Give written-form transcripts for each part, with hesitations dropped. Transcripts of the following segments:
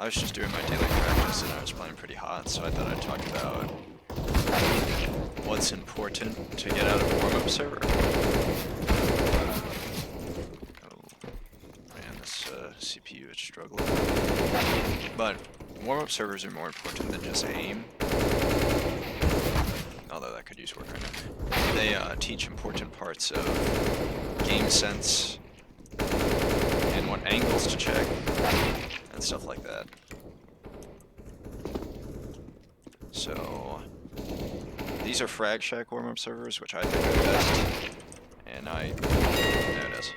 was just doing my daily practice and I was playing pretty hot, so I thought I'd talk about what's important to get out of a warm-up server. Oh man, this CPU is struggling. But warm-up servers are more important than just aim. Although that could use work right now. They teach important parts of game sense and what angles to check and stuff like that. So these are Frag Shack warm-up servers, which I think are the best. And there it is.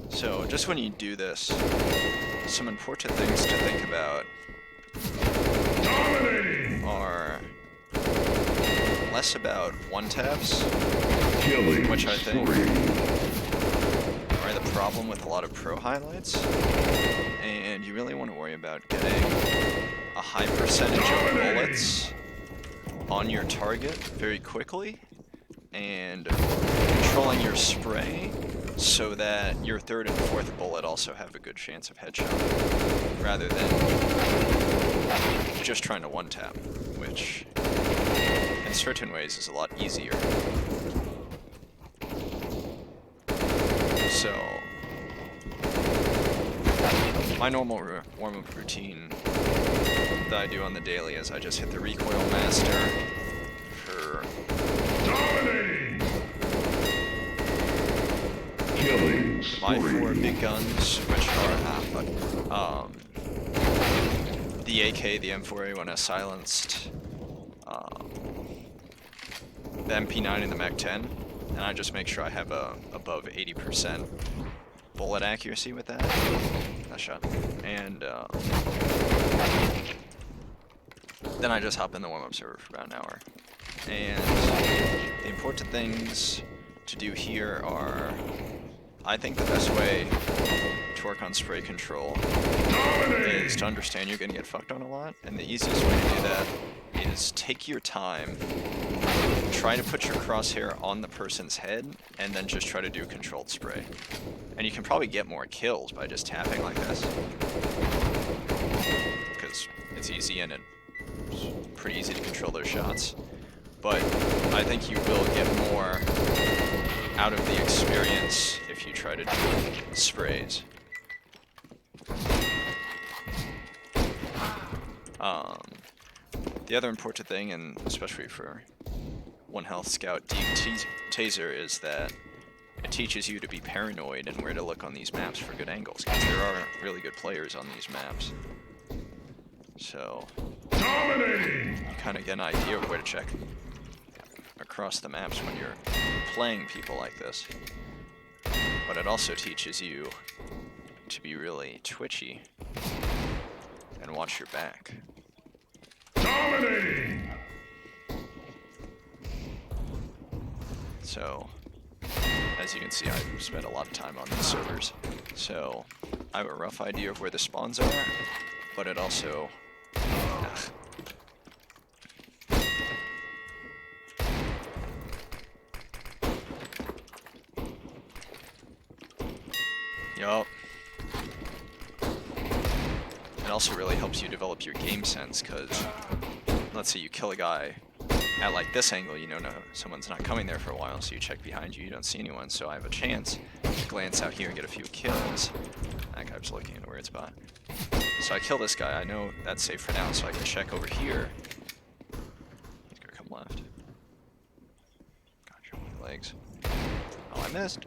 So just when you do this, some important things to think about are less about one-taps, which I think are the problem with a lot of pro highlights, and you really want to worry about getting a high percentage of bullets on your target very quickly, and controlling your spray so that your third and fourth bullet also have a good chance of headshot, rather than just trying to one-tap, which in certain ways is a lot easier. So, my normal warm-up routine that I do on the daily is I just hit the recoil master for my 4 big guns, which are the AK, the M4A1S silenced, the MP9 and the Mac-10, and I just make sure I have a above 80% bullet accuracy with that shot, and then I just hop in the warm-up server for about an hour. And the important things to do here are, I think the best way to work on spray control is to understand you're going to get fucked on a lot, and the easiest way to do that is take your time, try to put your crosshair on the person's head, and then just try to do controlled spray. And you can probably get more kills by just tapping like this, because it's easy and it's pretty easy to control those shots. But I think you will get more out of the experience if you try to do sprays. The other important thing, and especially for 1 Health Scout Deep Taser, is that it teaches you to be paranoid and where to look on these maps for good angles, because there are really good players on these maps. So you kind of get an idea of where to check across the maps when you're playing people like this. But it also teaches you to be really twitchy and watch your back. Dominating! So, as you can see, I've spent a lot of time on these servers, so I have a rough idea of where the spawns are, but it also... Yup. It also really helps you develop your game sense, because let's say you kill a guy at like this angle, you know, someone's not coming there for a while, so you check behind you, you don't see anyone, so I have a chance to glance out here and get a few kills. That guy was looking in a weird spot. So I kill this guy, I know that's safe for now, so I can check over here. He's gonna come left. Gotcha, legs. Oh, I missed.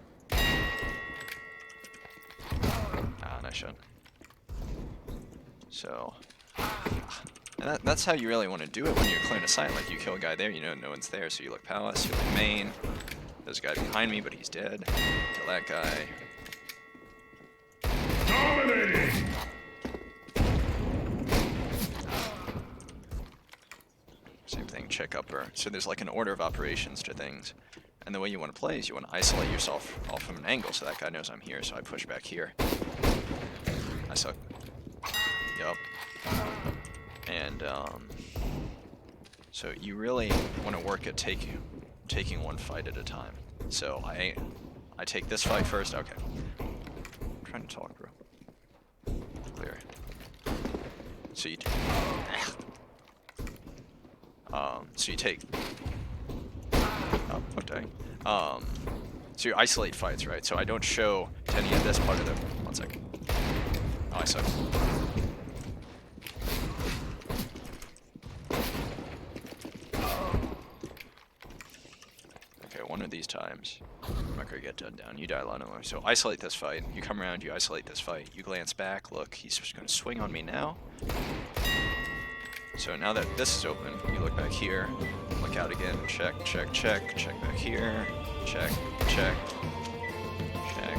Ah, nice shot. So, and that's how you really want to do it when you're clearing a site. Like, you kill a guy there, you know no one's there, so you look palace, you look main. There's a guy behind me, but he's dead. Kill that guy. Dominating! Same thing, check upper. So there's like an order of operations to things. And the way you want to play is you want to isolate yourself off from an angle, so that guy knows I'm here, so I push back here. I suck. Yup. And, so you really want to work at taking one fight at a time. So I I take this fight first. Okay. I'm trying to talk, bro. Clear. So you. So you take. Oh, okay. So you isolate fights, right? So I don't show Tenny at this part of the. 1 second. Oh, I suck. Okay, one of these times, I'm not gonna get done down. You die a lot more. So isolate this fight. You come around, you isolate this fight. You glance back. Look, he's just gonna swing on me now. So now that this is open, you look back here, look out again, check, check, check, check back here, check, check, check.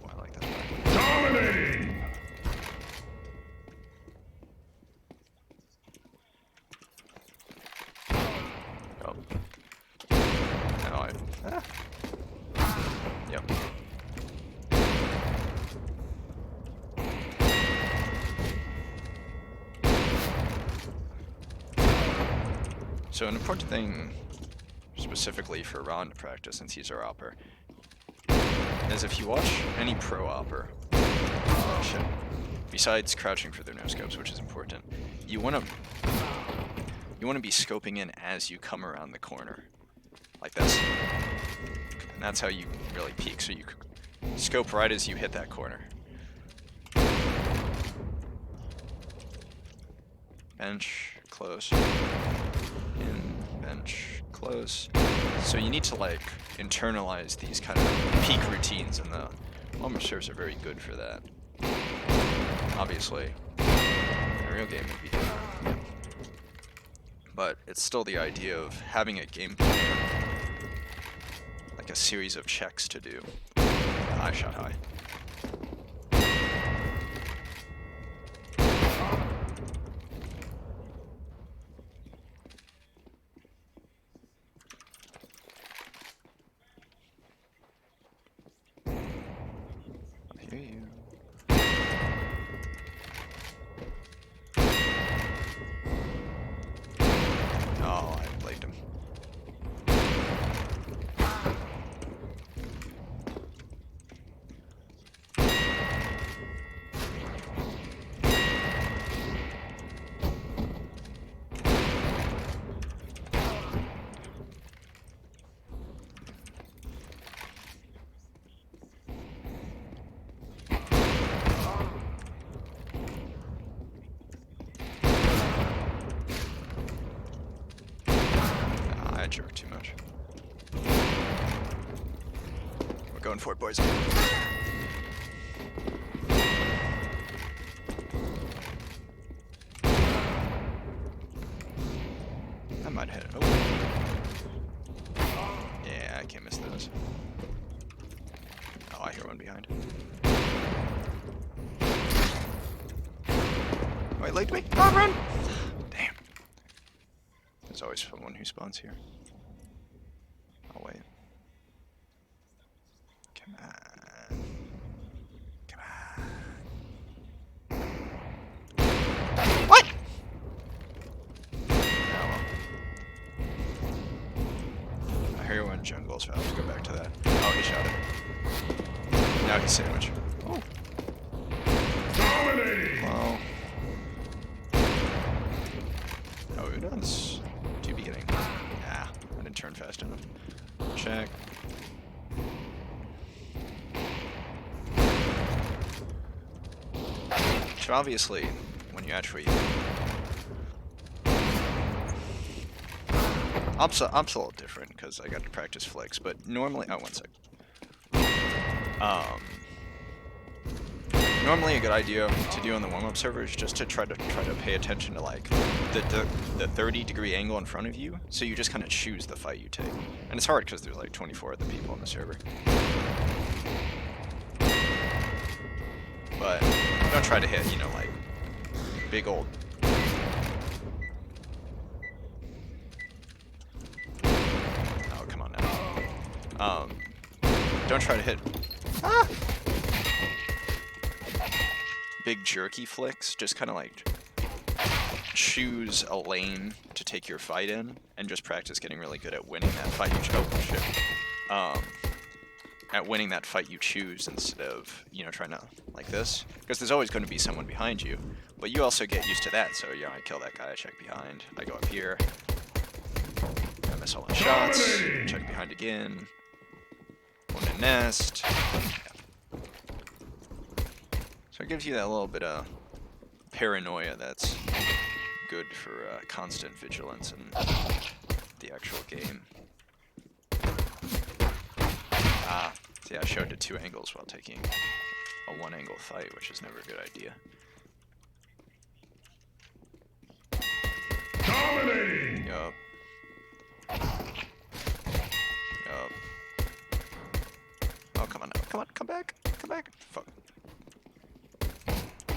Oh, I like that part. Dominating! Oh. Now I... Ah. Yep. So an important thing, specifically for Ron to practice, since he's our opper, is if you watch any pro opper, besides crouching for their no-scopes, which is important, you want to be scoping in as you come around the corner, like this, and that's how you really peek. So you scope right as you hit that corner. Bench, close. In, bench, close. So you need to like internalize these kind of peak routines, and the warmup serves are very good for that. Obviously, a real game would be different. But it's still the idea of having a game plan, like a series of checks to do. I shot high. I hear you. Oh, I played him. I jerk too much. We're going for it, boys. I might hit it. Oh. Yeah, I can't miss those. Oh, I hear one behind. Oh, he legged me. Oh, run! Damn. There's always someone who spawns here. I'll wait. Come on. Come on. What? Oh, well. I hear you in jungle, so I'll have to go back to that. Oh, he shot it. Now he's sandwich. Oh. Dominating! Well. Oh, Udon's too beginning. Yeah, I didn't turn fast enough. Check. So obviously, when you actually... Ops a little different, because I got to practice flicks, but normally... Oh, 1 sec. Normally a good idea to do on the warm-up server is just to try to pay attention to like the 30-degree angle in front of you, so you just kind of choose the fight you take. And it's hard because there's like 24 other people on the server. But don't try to hit, you know, like big old. Oh, come on now. Don't try to hit. Ah! Big jerky flicks, just kind of like choose a lane to take your fight in, and just practice getting really good at winning that fight at winning that fight you choose instead of, you know, trying to, like this. Because there's always going to be someone behind you, but you also get used to that. So, yeah, I kill that guy, I check behind, I go up here, I miss all my shots, check behind again, one in nest. Yeah. So it gives you that little bit of paranoia that's good for constant vigilance in the actual game. See, I showed the 2 angles while taking a 1-angle fight, which is never a good idea. Dominating! Yup. Yup. Oh, come on now. Come on, come back. Come back. Fuck.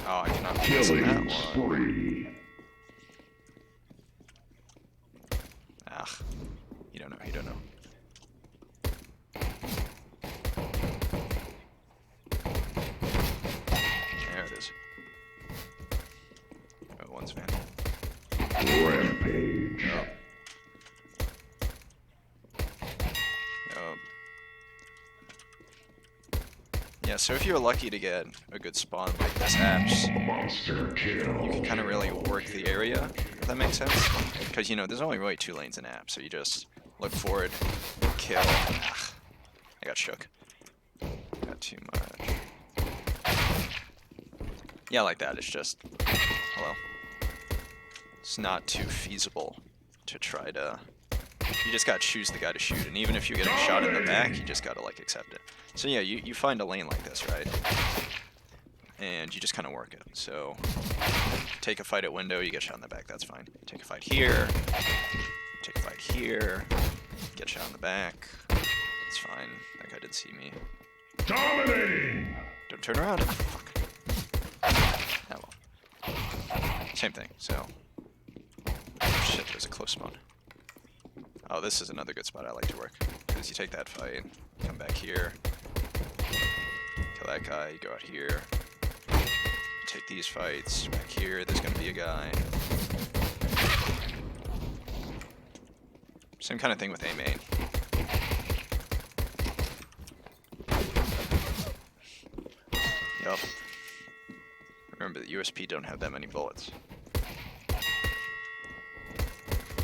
Oh, I cannot pass on that Killing one. spree. Ah. You don't know, you don't know. There it is. Oh, one's man. Rampage. Yup. Yup. Yeah, so if you're lucky to get a good spawn like this apps, Monster kill. you can kind of really work the area, if that makes sense. Because, you know, there's only really 2 lanes in app, so you just look forward, kill. Ah, I got shook. Got too much. Yeah, like that. It's just, hello. It's not too feasible to try to. You just gotta choose the guy to shoot, and even if you're getting shot in the back, you just gotta like accept it. So yeah, you find a lane like this, right? And you just kind of work it. So take a fight at window, you get shot in the back, that's fine. Take a fight here, take a fight here, get shot in the back, it's fine. That guy didn't see me. Dominating! Don't turn around. Fuck. Oh well. Same thing. So. Oh, shit, there's a close spawn. Oh, this is another good spot I like to work. Because you take that fight, come back here, kill that guy, you go out here, take these fights, back here, there's gonna be a guy. Same kind of thing with A main. Yup. Remember that USP don't have that many bullets.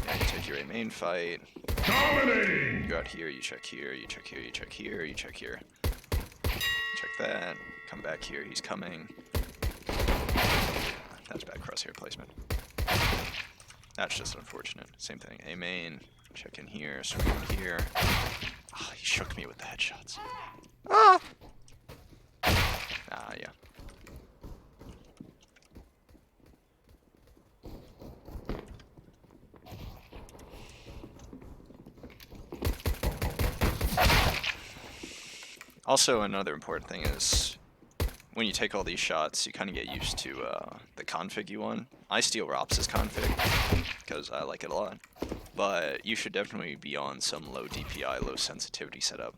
Yeah, you take your A main fight. Dominating! You go out here, you check here, you check here, you check here, you check here. Check that, come back here, he's coming. That's bad crosshair placement. That's just unfortunate. Same thing, A main, check in here, swing in here. Ah, he shook me with the headshots. Ah! Ah, yeah. Also, another important thing is when you take all these shots, you kind of get used to the config you want. I steal Rops' config because I like it a lot, but you should definitely be on some low DPI, low sensitivity setup.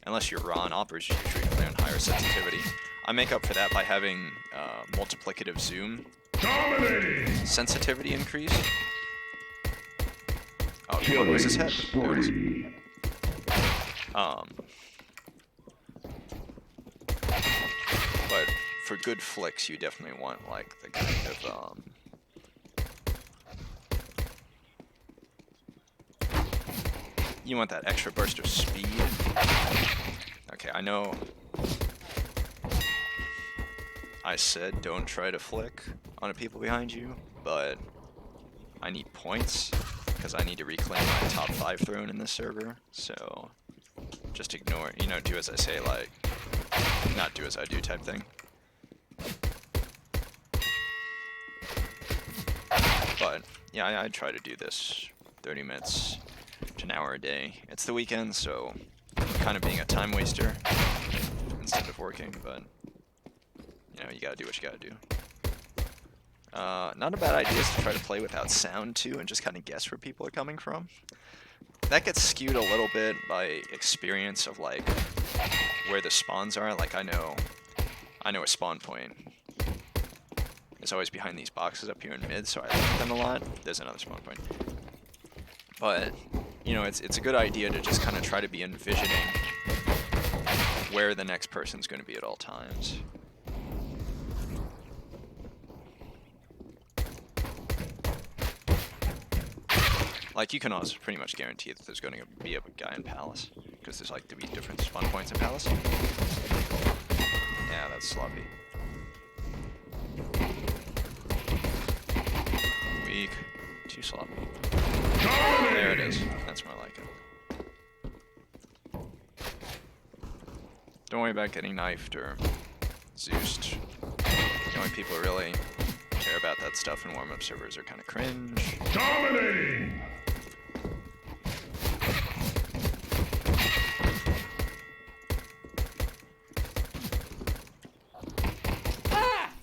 Unless you're Ron, Oppers usually play on higher sensitivity. I make up for that by having multiplicative zoom sensitivity increase. Oh, what was his head? There it is. But for good flicks, you definitely want like the kind of you want that extra burst of speed. Okay, I know I said don't try to flick on the people behind you, but I need points because I need to reclaim my top 5 throne in this server. So just ignore, you know, do as I say, like not do as I do type thing. But yeah, I try to do this 30 minutes to an hour a day. It's the weekend, so I'm kind of being a time waster instead of working, but you know, you gotta do what you gotta do. Not a bad idea is to try to play without sound too and just kind of guess where people are coming from. That gets skewed a little bit by experience of like where the spawns are. Like I know a spawn point is always behind these boxes up here in mid, so I like them a lot. There's another spawn point. But, you know, it's a good idea to just kind of try to be envisioning where the next person's going to be at all times. Like, you can also pretty much guarantee that there's going to be a guy in Palace, because there's like 3 different spawn points in Palace. Yeah, that's sloppy. Weak. Too sloppy. There it is. That's more like it. Don't worry about getting knifed or Zeused. The only people who really care about that stuff in warm-up servers are kind of cringe. Dominating!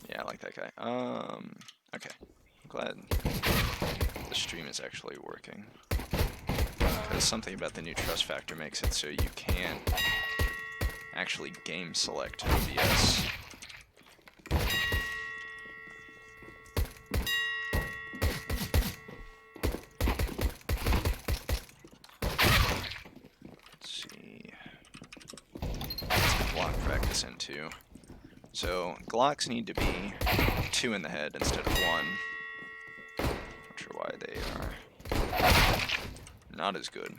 Yeah, I like that guy. Okay. I'm glad the stream is actually working. Because something about the new trust factor makes it so you can't actually game select OBS. Let's see. Let's get block practice in too. So Glocks need to be 2 in the head instead of 1. Not sure why they are not as good.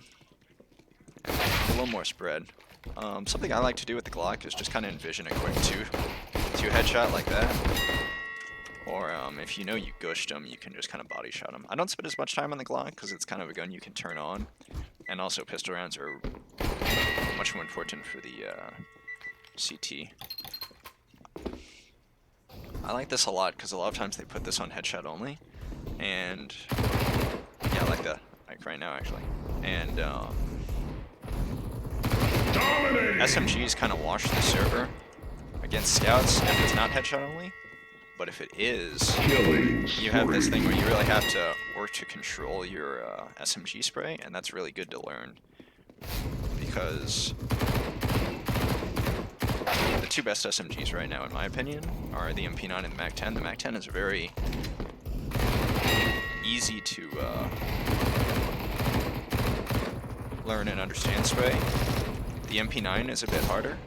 And a little more spread. Something I like to do with the Glock is just kind of envision a quick two headshot like that. Or if you know you gushed them, you can just kind of body shot them. I don't spend as much time on the Glock because it's kind of a gun you can turn on. And also pistol rounds are much more important for the CT. I like this a lot because a lot of times they put this on headshot only, and yeah, I like that, like right now actually. And SMGs kind of wash the server against scouts if it's not headshot only, but if it is, you have this thing where you really have to work to control your SMG spray, and that's really good to learn because the 2 best SMGs right now, in my opinion, are the MP9 and the MAC-10. The MAC-10 is very easy to learn and understand spray. The MP9 is a bit harder.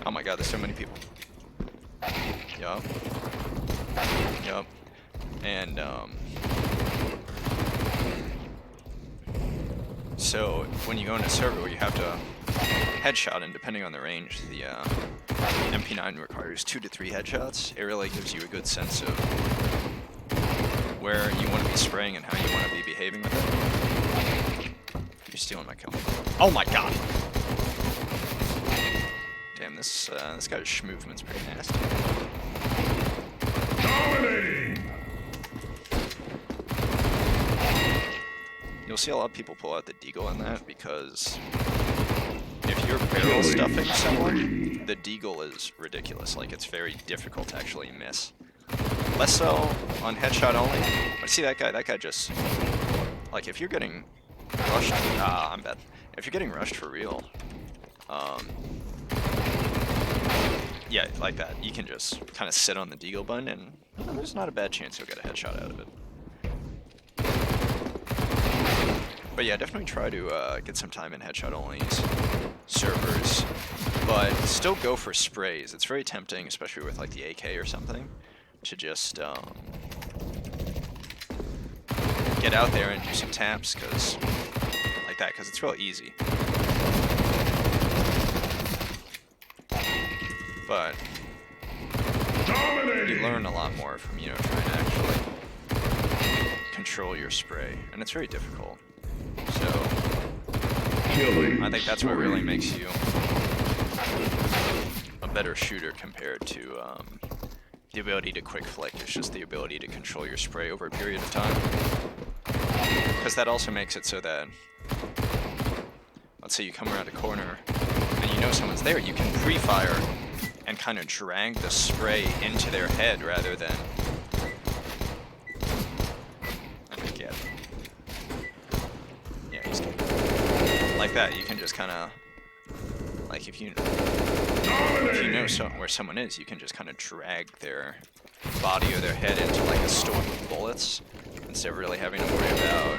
Oh my god, there's so many people. Yup. Yup. And, so when you go into a server where you have to headshot, and depending on the range, the MP9 requires 2 to 3 headshots. It really gives you a good sense of where you want to be spraying and how you want to be behaving with it. You're stealing my kill. Oh my god! Damn, this guy's schmovement's pretty nasty. Dominating! You'll see a lot of people pull out the deagle in that because if you're barrel stuffing someone, the deagle is ridiculous. Like, it's very difficult to actually miss. Less so on headshot only. But see that guy just, like, if you're getting rushed, I'm bad. If you're getting rushed for real, yeah, like that, you can just kind of sit on the deagle button and there's not a bad chance you'll get a headshot out of it. But yeah, definitely try to get some time in headshot only servers, but still go for sprays. It's very tempting, especially with like the AK or something, to just get out there and do some taps, because like that, because it's real easy. But you learn a lot more from, you know, trying to actually control your spray, and it's very difficult. So I think that's what really makes you a better shooter compared to the ability to quick flick. It's just the ability to control your spray over a period of time. Because that also makes it so that, let's say you come around a corner and you know someone's there, you can pre-fire and kind of drag the spray into their head rather than... like that. You can just kind of Like if you know where someone is, you can just kind of drag their body or their head into like a storm of bullets instead of really having to worry about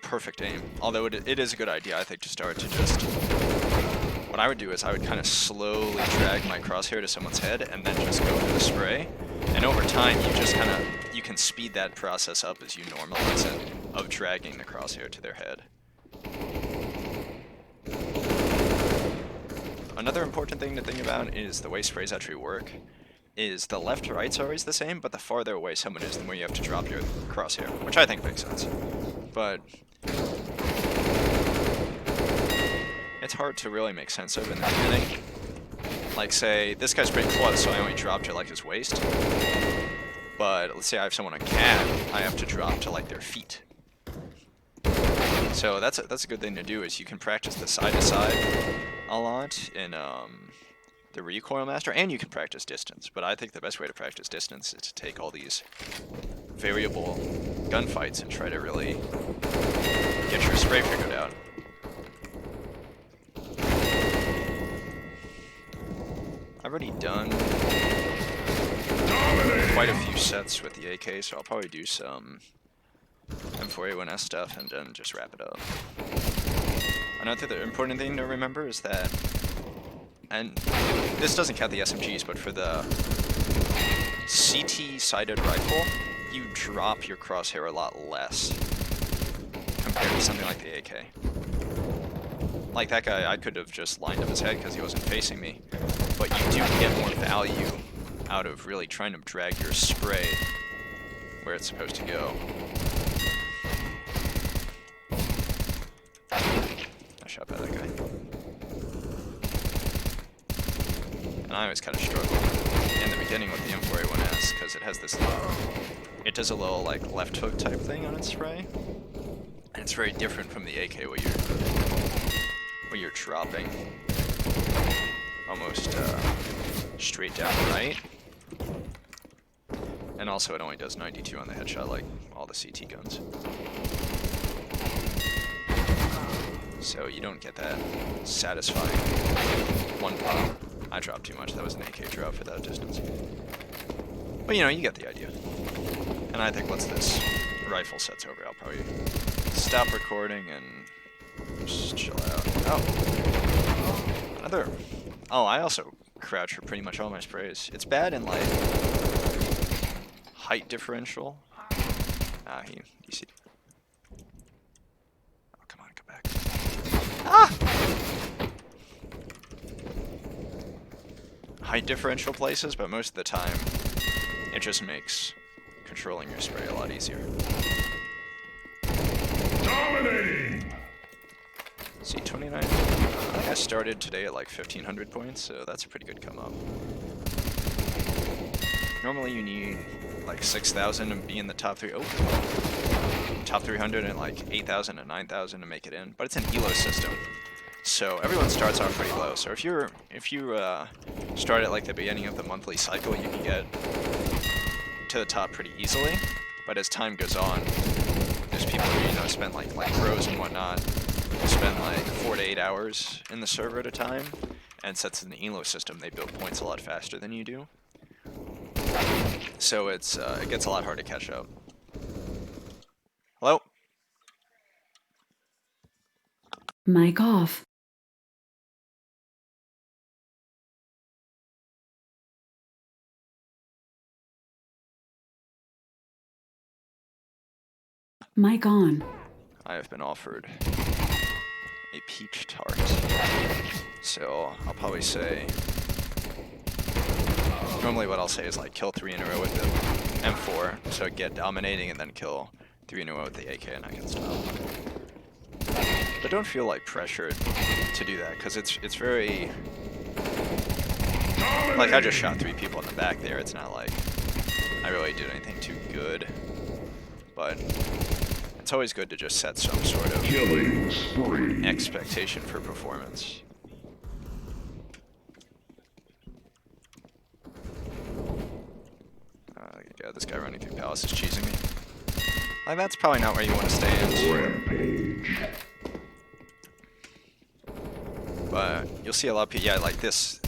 perfect aim. Although it is a good idea, I think, to start to just... What I would do is I would kind of slowly drag my crosshair to someone's head and then just go for the spray. And over time, you can speed that process up as you normalize it, of dragging the crosshair to their head. Another important thing to think about is the way sprays actually work. Is the left to right's always the same, but the farther away someone is, the more you have to drop your crosshair, which I think makes sense. But it's hard to really make sense of in the beginning. Like, say, this guy's pretty close, so I only drop to, like, his waist. But let's say I have someone on cat, I have to drop to, like, their feet. So that's a good thing to do, is you can practice the side-to-side a lot in the recoil master, and you can practice distance. But I think the best way to practice distance is to take all these variable gunfights and try to really get your spray figured out. I've already done quite a few sets with the AK, so I'll probably do some M4A1S stuff and then just wrap it up. Another important thing to remember is that, and this doesn't count the SMGs, but for the CT-sighted rifle, you drop your crosshair a lot less compared to something like the AK. Like that guy, I could have just lined up his head because he wasn't facing me, but you do get more value out of really trying to drag your spray where it's supposed to go. I shot by that guy. And I always kind of struggle in the beginning with the M4A1S because it has this it does a little like left hook type thing on its spray, and it's very different from the AK where you're dropping almost straight down right, and also it only does 92 on the headshot like all the CT guns, so you don't get that satisfying one pop. I dropped too much. That was an AK drop for that distance. But you know, you get the idea. And I think once this rifle set's over, I'll probably stop recording and just chill out. Oh. Another... Oh, I also crouch for pretty much all my sprays. It's bad in, like, height differential. Ah, you see. Oh, come on, come back. Ah! Height differential places, but most of the time it just makes controlling your spray a lot easier. Dominating! See, 29. I think I started today at like 1,500 points, so that's a pretty good come up. Normally you need like 6,000 to be in the top 3. Oh, top 300 and like 8,000 and 9,000 to make it in, but it's an elo system. So everyone starts off pretty low. So if you start at like the beginning of the monthly cycle, you can get to the top pretty easily. But as time goes on, there's people who spend like pros and whatnot, spend like 4 to 8 hours in the server at a time. And since it's an elo system, they build points a lot faster than you do. So it gets a lot harder to catch up. Hello? Mic off. Mic on. I have been offered a peach tart, so I'll probably say, normally what I'll say is like kill 3 in a row with the M4, so get dominating and then kill 3 in a row with the AK and I can stop. But don't feel like pressured to do that, because it's very, like I just shot 3 people in the back there, it's not like I really did anything too good, but it's always good to just set some sort of Killing spree. expectation for performance. Yeah, this guy running through Palace is cheesing me. Like, that's probably not where you want to stand. Rampage. But you'll see a lot of people, yeah, like this.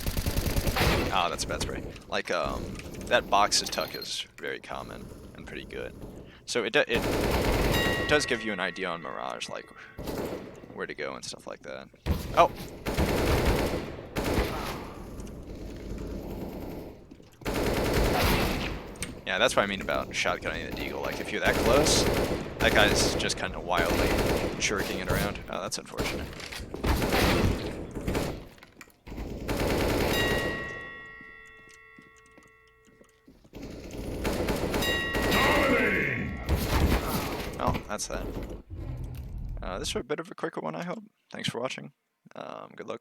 Ah, that's a bad spray. Like, that box's tuck is very common and pretty good. So it does give you an idea on Mirage, like, where to go and stuff like that. Oh! Yeah, that's what I mean about shotgunning the deagle. Like, if you're that close, that guy's just kind of wildly shuriking it around. Oh, that's unfortunate. Dominating. Oh, that's that. This was a bit of a quicker one, I hope. Thanks for watching. Good luck.